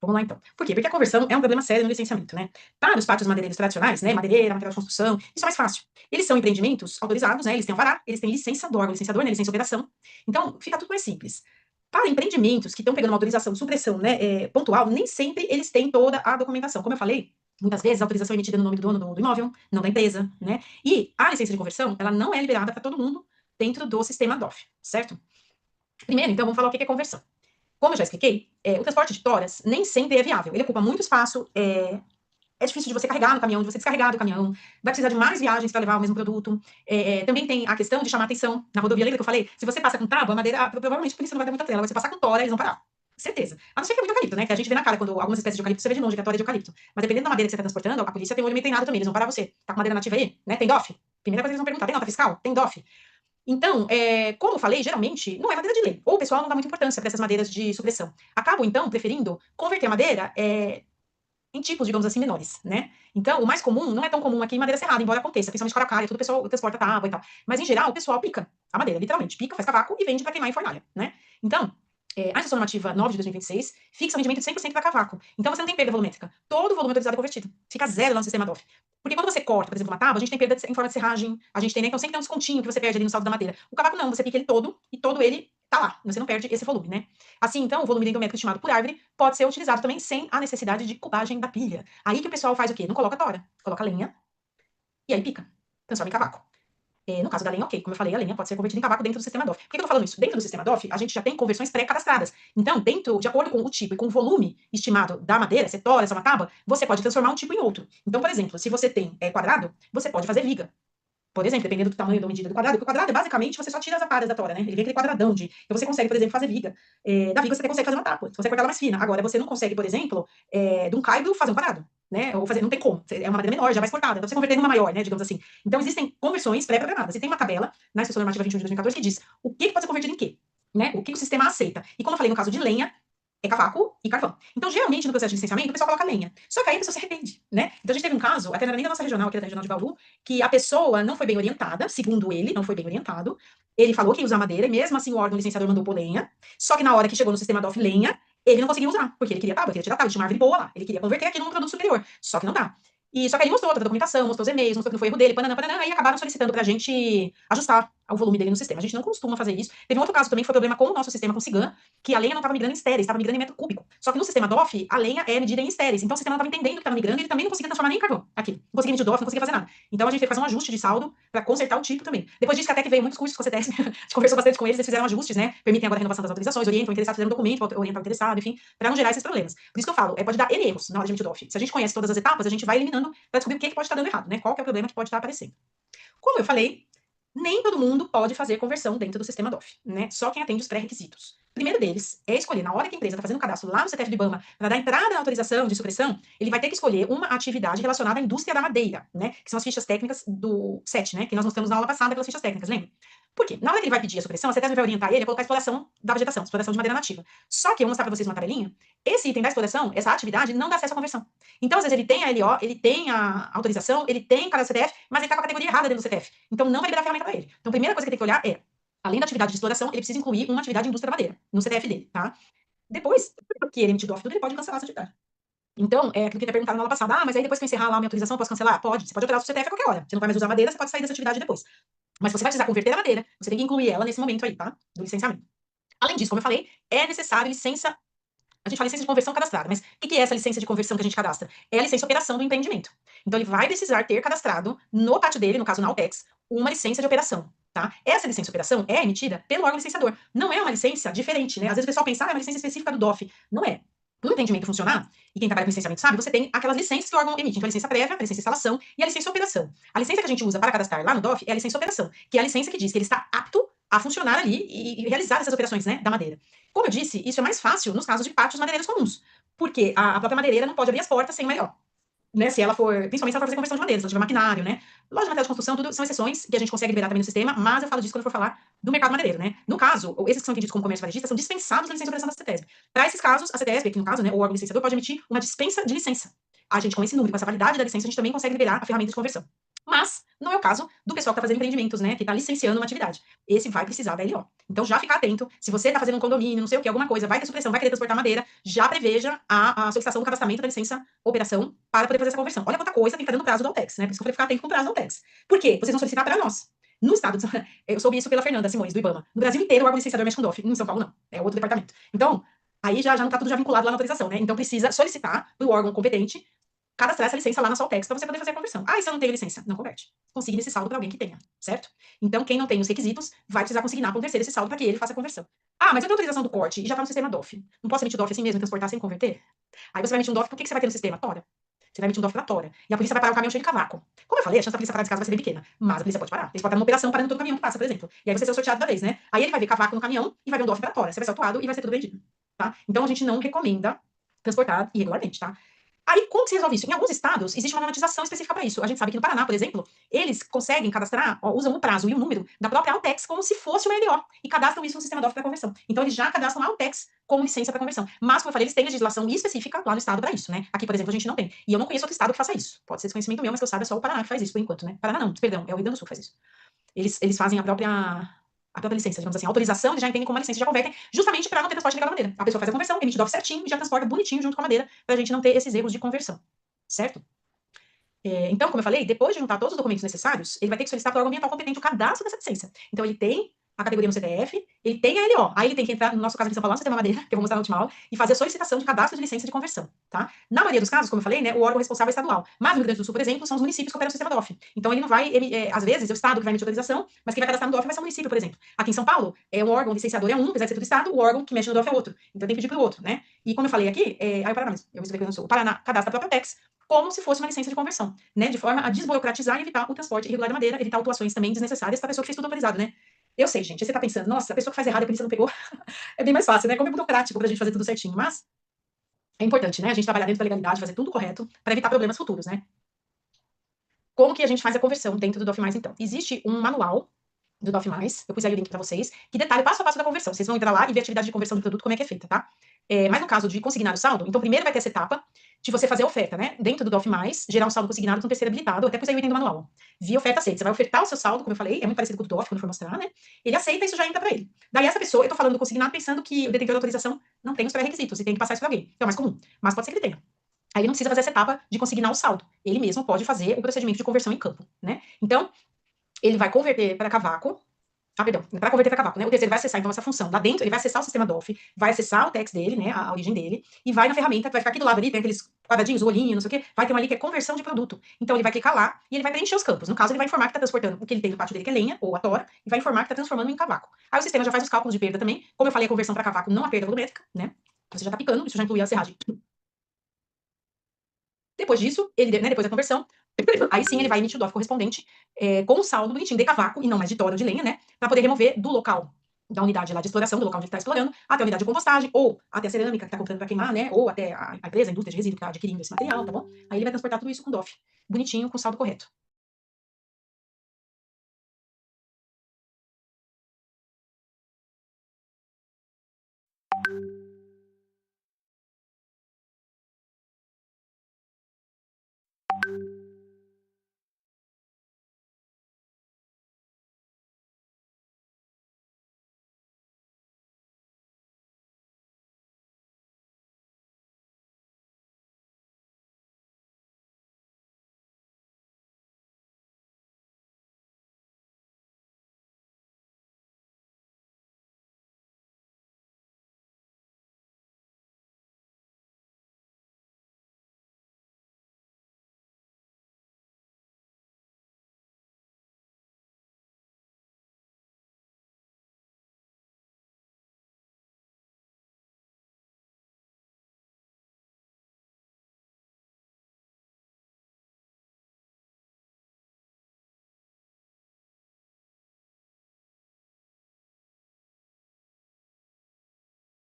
Vamos lá então. Por quê? Porque a conversão é um problema sério no licenciamento, né? Para os pátios madeireiros tradicionais, né, madeira, material de construção, isso é mais fácil. Eles são empreendimentos autorizados, né, eles têm alvará, eles têm licença do órgão licenciador, né, licença de operação. Então, fica tudo mais simples. Para empreendimentos que estão pegando uma autorização de supressão, né, pontual, nem sempre eles têm toda a documentação. Como eu falei, muitas vezes a autorização é emitida no nome do dono do imóvel, não da empresa, né? E a licença de conversão, ela não é liberada para todo mundo dentro do sistema DOF, certo? Primeiro, então, vamos falar o que é conversão. Como eu já expliquei, o transporte de toras nem sempre é viável. Ele ocupa muito espaço, é difícil de você carregar no caminhão, de você descarregar do caminhão, vai precisar de mais viagens para levar o mesmo produto. Também tem a questão de chamar atenção na rodovia. Lembra que eu falei? Se você passa com tábua, a madeira, provavelmente por isso não vai dar muita tela. Mas se você passar com tora, eles vão parar. Certeza. A não ser que é muito eucalipto, né? Que a gente vê na cara quando algumas espécies de eucalipto, você vê de longe que a tora é de eucalipto. Mas dependendo da madeira que você está transportando, a polícia tem um olho meio treinado também, eles vão parar você. Tá com madeira nativa aí? Né? Tem DOF? Primeira coisa que eles vão perguntar, tem nota fiscal? Tem DOF? Então, como eu falei, geralmente não é madeira de lei. Ou o pessoal não dá muita importância para essas madeiras de supressão. Acabam, então, preferindo converter a madeira em tipos, digamos assim, menores, né? Então, o mais comum, não é tão comum aqui em madeira serrada, embora aconteça, principalmente com araucária, tudo o pessoal transporta tábua e tal. Mas, em geral, o pessoal pica a madeira, literalmente, pica, faz cavaco e vende para queimar em fornalha, né? Então, a Instrução Normativa 9 de 2026 fixa o rendimento de 100% para cavaco. Então, você não tem perda volumétrica. Todo o volume autorizado é convertido. Fica zero lá no sistema DOF. Porque quando você corta, por exemplo, uma tábua, a gente tem perda em forma de serragem, a gente tem, né? Então, sempre tem um descontinho que você perde ali no saldo da madeira. O cavaco não, você pica ele todo, e todo ele tá lá. Você não perde esse volume, né? Assim, então, o volume dendrométrico estimado por árvore pode ser utilizado também sem a necessidade de cubagem da pilha. Aí que o pessoal faz o quê? Não coloca tora, coloca lenha, e aí pica. Transforma em cavaco. No caso da lenha, ok, como eu falei, a lenha pode ser convertida em cavaco dentro do sistema DOF. Por que eu tô falando isso? Dentro do sistema DOF, a gente já tem conversões pré-cadastradas. Então, dentro, de acordo com o tipo e com o volume estimado da madeira, se é tora, se é uma tábua, você pode transformar um tipo em outro. Então, por exemplo, se você tem quadrado, você pode fazer viga. Por exemplo, dependendo do tamanho da medida do quadrado, porque o quadrado é basicamente você só tira as aparas da tora, né? Ele vem aquele quadradão de. Então você consegue, por exemplo, fazer viga. Da viga você até consegue fazer uma tábua, você consegue cortar ela mais fina. Agora, você não consegue, por exemplo, de um caibro fazer um quadrado, né? Ou fazer, não tem como. É uma madeira menor, já mais cortada. Então você converter numa maior, né? Digamos assim. Então existem conversões pré-programadas. E tem uma tabela na Instrução Normativa 21 de 2014 que diz o que pode ser convertido em quê? Né? O que o sistema aceita. E como eu falei no caso de lenha, é cavaco e carvão. Então, geralmente, no processo de licenciamento, o pessoal coloca lenha. Só que aí a pessoa se arrepende, né? Então, a gente teve um caso, até não era nem da nossa regional, que era da regional de Bauru, que a pessoa não foi bem orientada, segundo ele, não foi bem orientado. Ele falou que ia usar madeira, e mesmo assim o órgão licenciador mandou pôr lenha. Só que na hora que chegou no sistema DOF lenha, ele não conseguia usar, porque ele queria tábua, ele queria tirar tábua, tinha uma árvore boa lá. Ele queria converter aquilo num produto superior. Só que não dá. Só que ele mostrou toda a documentação, mostrou os e-mails, mostrou que não foi erro dele, pananã, pananã, aí acabaram solicitando pra gente ajustar o volume dele no sistema. A gente não costuma fazer isso. Teve um outro caso também que foi problema com o nosso sistema, com o Cigan, que a lenha não estava migrando em estéreis, estava migrando em metro cúbico. Só que no sistema DOF, a lenha é medida em estéreis. Então o sistema não estava entendendo que estava migrando e ele também não conseguia transformar nem em carvão aquilo. Não conseguia medir o DOF, não conseguia fazer nada. Então a gente teve que fazer um ajuste de saldo para consertar o tipo também. Depois disso, que até que veio muitos cursos com a CETESB, a gente conversou bastante com eles, eles fizeram ajustes, né? Permitem agora a renovação das autorizações, orientam o interessado, fizeram um documento para orientar o interessado, enfim, para não gerar esses problemas. Por isso que eu falo, pode dar N erros na hora de emitir o DOF. Se a gente conhece todas as etapas, a gente vai eliminando para descobrir o que pode estar dando errado, né? Qual que é o problema que pode estar aparecendo. Como eu falei, nem todo mundo pode fazer conversão dentro do sistema DOF, né? Só quem atende os pré-requisitos. O primeiro deles é escolher, na hora que a empresa está fazendo o cadastro lá no CTF do IBAMA, para dar entrada na autorização de supressão, ele vai ter que escolher uma atividade relacionada à indústria da madeira, né? Que são as fichas técnicas do SET, né? Que nós mostramos na aula passada pelas fichas técnicas, lembra? Por quê? Na hora que ele vai pedir a supressão, a CETESB vai orientar ele a colocar a exploração da vegetação, exploração de madeira nativa. Só que eu vou mostrar para vocês uma tabelinha, esse item da exploração, essa atividade, não dá acesso à conversão. Então, às vezes, ele tem a LO, ele tem a autorização, ele tem o cadastro do CTF, mas ele está com a categoria errada dentro do CTF. Então, não vai liberar a ferramenta para ele. Então, a primeira coisa que ele tem que olhar é, além da atividade de exploração, ele precisa incluir uma atividade de indústria da madeira, no CTF dele, tá? Depois, que ele emitir o DOF tudo, ele pode cancelar essa atividade. Então, aquilo que ele perguntado na aula passada, mas aí depois que eu encerrar lá a minha autorização, eu posso cancelar? Pode. Você pode alterar o seu CTF a qualquer hora. Você não vai mais usar madeira, você pode sair dessa atividade depois. Mas se você vai precisar converter a madeira, você tem que incluir ela nesse momento aí, tá? Do licenciamento. Além disso, como eu falei, é necessário licença. A gente fala licença de conversão cadastrada, mas o que é essa licença de conversão que a gente cadastra? É a licença de operação do empreendimento. Então, ele vai precisar ter cadastrado no pátio dele, no caso na Altex, uma licença de operação. Tá? Essa licença de operação é emitida pelo órgão licenciador. Não é uma licença diferente, né? Às vezes o pessoal pensa, é uma licença específica do DOF. Não é. Para o empreendimento funcionar, e quem trabalha com licenciamento sabe, você tem aquelas licenças que o órgão emite. Então, a licença prévia, a licença de instalação e a licença de operação. A licença que a gente usa para cadastrar lá no DOF é a licença de operação, que é a licença que diz que ele está apto a funcionar ali e realizar essas operações, né, da madeira. Como eu disse, isso é mais fácil nos casos de pátios madeireiros comuns, porque a própria madeireira não pode abrir as portas sem uma LO. Né, se ela for, principalmente se ela for fazer conversão de madeira, se ela tiver maquinário, né? Loja de material de construção, tudo são exceções que a gente consegue liberar também no sistema, mas eu falo disso quando eu for falar do mercado madeireiro, né? No caso, esses que são entendidos como comércio varejista são dispensados da licença de operação da CETESB. Para esses casos, a CETESB, aqui no caso, né, o órgão licenciador, pode emitir uma dispensa de licença. A gente, com esse número, com essa validade da licença, a gente também consegue liberar a ferramenta de conversão. Mas não é o caso do pessoal que está fazendo empreendimentos, né? Que está licenciando uma atividade. Esse vai precisar da LO. Então, já ficar atento, se você está fazendo um condomínio, não sei o que, alguma coisa, vai ter supressão, vai querer transportar madeira, já preveja a solicitação do cadastramento da licença operação para poder fazer essa conversão. Olha quanta coisa tem que estar dentro do prazo do Altex, né? Por isso que eu falei ficar atento com o prazo do Altex. Por quê? Vocês vão solicitar para nós. No estado, eu soube isso pela Fernanda Simões, do IBAMA. No Brasil inteiro, o órgão licenciador mexe com DOF. Em São Paulo, não. É outro departamento. Então, aí já não está tudo já vinculado lá na autorização, né? Então, precisa solicitar do órgão competente cadastrar essa licença lá na Soltex para você poder fazer a conversão. Ah, e se eu não tenho licença? Não converte. Consigne esse saldo para alguém que tenha, certo? Então, quem não tem os requisitos vai precisar consignar para um terceiro esse saldo para que ele faça a conversão. Ah, mas eu tenho autorização do corte e já está no sistema DOF. Não posso emitir DOF assim mesmo e transportar sem converter? Aí você vai emitir um DOF, por que você vai ter no sistema? Tora. Você vai emitir um DOF para Tora. E a polícia vai parar o caminhão cheio de cavaco. Como eu falei, a chance da polícia parar desse caso vai ser bem pequena. Mas a polícia pode parar. Eles podem estar numa operação parando todo o caminhão que passa, por exemplo. E aí você é o sorteado da vez, né? Aí ele vai ver cavaco no caminhão e vai ver um DOF para Tora. Você vai ser autuado e vai ser tudo vendido. Tá? Então a gente não recomenda transportar irregularmente, tá? Aí, como que se resolve isso? Em alguns estados, existe uma normatização específica para isso. A gente sabe que no Paraná, por exemplo, eles conseguem cadastrar, ó, usam o prazo e o número da própria Altex como se fosse uma LO e cadastram isso no sistema DOF para conversão. Então, eles já cadastram a Altex como licença para conversão. Mas, como eu falei, eles têm legislação específica lá no estado para isso, né? Aqui, por exemplo, a gente não tem. E eu não conheço outro estado que faça isso. Pode ser desconhecimento meu, mas que eu saiba é só o Paraná que faz isso por enquanto, né? Paraná não, perdão, é o Rio Grande do Sul que faz isso. Eles fazem a própria licença, digamos assim, a autorização, eles já entendem como uma licença, já convertem, justamente para não ter transporte ligado à madeira. A pessoa faz a conversão, emite o DOF certinho e já transporta bonitinho junto com a madeira, para a gente não ter esses erros de conversão. Certo? Então, como eu falei, depois de juntar todos os documentos necessários, ele vai ter que solicitar para o órgão ambiental competente o cadastro dessa licença. Então, ele tem a categoria no CPF, ele tem a LO. Aí ele tem que entrar, no nosso caso aqui em São Paulo, no sistema madeira, que eu vou mostrar na última aula, e fazer a solicitação de cadastro de licença de conversão, tá? Na maioria dos casos, como eu falei, né, o órgão responsável é estadual. Mas no Rio Grande do Sul, por exemplo, são os municípios que operam o sistema DOF. Então, ele não vai, às vezes, é o estado que vai emitir autorização, mas quem vai cadastrar no DOF vai ser o município, por exemplo. Aqui em São Paulo, o órgão licenciador é um, apesar de ser do estado, o órgão que mexe no DOF é outro. Então, tem que pedir para o outro, né? E como eu falei aqui, aí o Paraná mesmo, eu escrevi no Sul, o Paraná cadastra a própria TEX, como se fosse uma licença de conversão, né? De forma a desburocratizar e evitar o transporte irregular da madeira, evitar autuações também desnecessárias para a pessoa que fez tudo autorizado, né? Eu sei, gente, aí você tá pensando, nossa, a pessoa que faz errado, a polícia não pegou. É bem mais fácil, né? Como é burocrático pra gente fazer tudo certinho, mas é importante, né? A gente trabalhar dentro da legalidade, fazer tudo correto para evitar problemas futuros, né? Como que a gente faz a conversão dentro do DOF+, então? Existe um manual do DOF+, eu pus aí o link para vocês, que detalha passo a passo da conversão. Vocês vão entrar lá e ver a atividade de conversão do produto, como é que é feita, tá? Mas no caso de consignar o saldo, então primeiro vai ter essa etapa de você fazer a oferta, né? Dentro do DOF+, gerar um saldo consignado com terceiro habilitado, até pus aí o item do manual. Via oferta aceita. Você vai ofertar o seu saldo, como eu falei, é muito parecido com o DOF, quando for mostrar, né? Ele aceita e isso já entra para ele. Daí essa pessoa, eu tô falando do consignado pensando que o detentor da autorização não tem os pré-requisitos e tem que passar isso para alguém. Então é mais comum, mas pode ser que ele tenha. Aí ele não precisa fazer essa etapa de consignar o saldo. Ele mesmo pode fazer o procedimento de conversão em campo, né? Então, ele vai converter para cavaco. Perdão, para converter para cavaco, né? O terceiro vai acessar, então, essa função. Lá dentro, ele vai acessar o sistema DOF, vai acessar o text dele, né? A origem dele, e vai na ferramenta, que vai ficar aqui do lado ali, tem aqueles quadradinhos, o olhinho, não sei o quê, vai ter uma ali que é conversão de produto. Então, ele vai clicar lá e ele vai preencher os campos. No caso, ele vai informar que está transportando o que ele tem no pátio dele, que é lenha, ou a tora, e vai informar que está transformando em cavaco. Aí o sistema já faz os cálculos de perda também. Como eu falei, a conversão para cavaco não há perda volumétrica, né? Você já está picando, isso já inclui a serragem. Depois disso, né, depois da conversão, aí sim ele vai emitir o DOF correspondente com o saldo bonitinho de cavaco, e não mais de tora ou de lenha, né? Para poder remover do local da unidade lá de exploração, do local onde ele está explorando, até a unidade de compostagem, ou até a cerâmica que está comprando para queimar, né? Ou até a empresa, a indústria de resíduo que está adquirindo esse material, tá bom? Aí ele vai transportar tudo isso com DOF, bonitinho, com saldo correto.